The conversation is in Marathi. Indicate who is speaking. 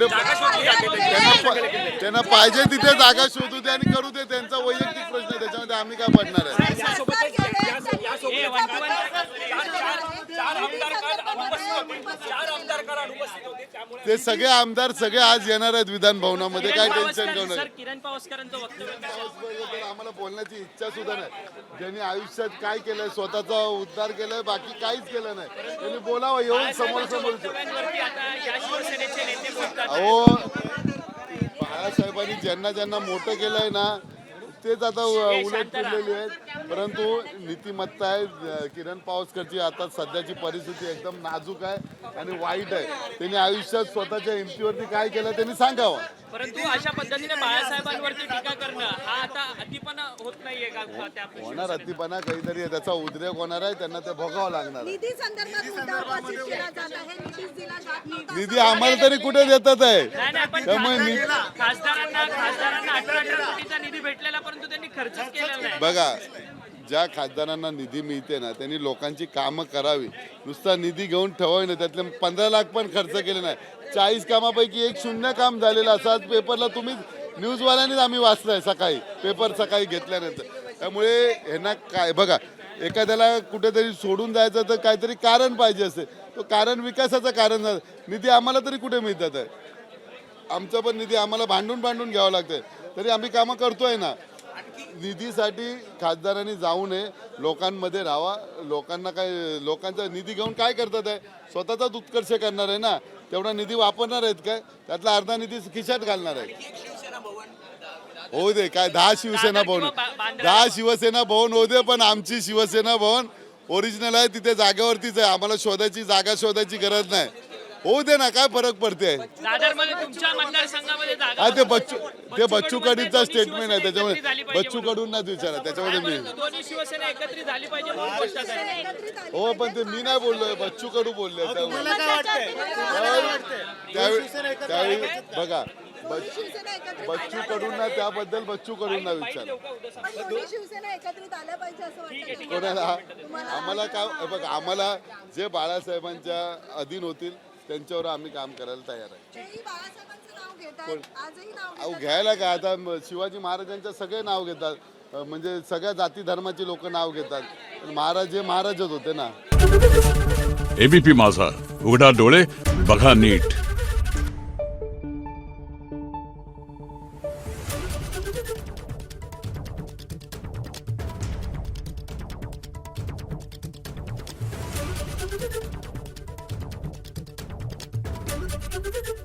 Speaker 1: कुठे त्यांना पाहिजे तिथे जागा शोधू दे आणि करू दे, त्यांचा वैयक्तिक प्रश्न आहे, त्याच्यामध्ये आम्ही काय पडणार आहे. ते सगळे आमदार सगळे आज येणार आहेत विधान भवनामध्ये, काय टेन्शन घेऊ नका.
Speaker 2: किरण पावसकरांचं वक्तव्य
Speaker 1: आम्हाला बोलण्याची इच्छा सुद्धा नाही. ज्यांनी आयुष्यात काय केलंय, स्वतःचा उद्धार केलाय, बाकी काहीच केलं नाही, त्यांनी बोलावं येऊन समोर समोर. अहो बाळासाहेबांनी ज्यांना ज्यांना मोठं केलंय ना तेच आता उलट फिरलेली आहेत. परंतु नीतिमत्ता आहे किरण पावसकरची. आता सध्याची परिस्थिती एकदम नाजूक आहे आणि वाईट आहे. त्यांनी आयुष्यात स्वतःच्या हिमतीवरती काय केलं त्यांनी सांगावं.
Speaker 2: परंतु अशा पद्धतीने बाळासाहेबांवरती टीका करणं हा आता अतिपणा होत नाहीये का?
Speaker 1: होणार अतिपणा काहीतरी आहे, त्याचा उद्रेक होणार आहे, त्यांना ते भोगावं लागणार आहे. निधी आम्हाला तरी कुठे देतात आहे. त्यामुळे
Speaker 2: खासदारांना 18 कोटीचा निधी भेटलेला, परंतु त्यांनी खर्चच केलेला नाही.
Speaker 1: बघा, ज्या खासदारांना निधी मिळते ना त्यांनी लोकांची कामं करावी, नुसता निधी घेऊन ठेवावी ना. त्यातले 15 लाख पण खर्च केले नाही. 40 कामापैकी एक शून्य काम झालेलं असं आज पेपरला तुम्ही न्यूजवाल्यांनीच आम्ही वाचलंय सकाळी, पेपर सकाळी घेतल्यानंतर. त्यामुळे ह्यांना काय बघा, एखाद्याला कुठेतरी सोडून जायचं तर काहीतरी कारण पाहिजे असते. तो कारण विकासाचं कारण झालं. निधी आम्हाला तरी कुठे मिळतात आहे. आमचा पण निधी आम्हाला भांडून भांडून घ्यावं लागतंय, तरी आम्ही कामं करतोय ना. निधीसाठी खासदारांनी जाऊ नये, लोकांमध्ये राहावा. लोकांना काय, लोकांचा निधी घेऊन काय करतात आहे, स्वतःचाच उत्कर्ष करणार आहे ना. तेवढा निधी वापरणार आहेत काय? त्यातला अर्धा निधी खिशात घालणार आहे. होऊ दे, काय 10 शिवसेना भवन, 10 शिवसेना भवन होऊ दे, पण आमची शिवसेना भवन ओरिजिनल आहे, तिथे जागेवरतीच आहे. आम्हाला शोधायची जागा शोधायची गरज नाही. होऊ दे ना, काय फरक पडते. ते बच्चू कडूचा स्टेटमेंट आहे, त्याच्यामध्ये बच्चू कडूंनाच विचारा. त्याच्यामध्ये मी हो, पण ते मी नाही बोललोय, बच्चू कडू बोलले. त्यावेळी बघा, बच्चू कडूंना त्याबद्दल बच्चू कडूंना विचार. कोणाला आम्हाला काय बघा, आम्हाला जे बाळासाहेबांच्या अधीन होतील त्यांच्यावर आम्ही काम करायला तयार आहे. अहो घ्यायला काय, आता शिवाजी महाराजांचं सगळे नाव घेतात, म्हणजे सगळ्या जाती धर्माची लोक नाव घेतात. महाराज हे महाराजच होते ना.
Speaker 3: एबीपी माझा, उघडा डोळे बघा नीट.
Speaker 4: Thank you.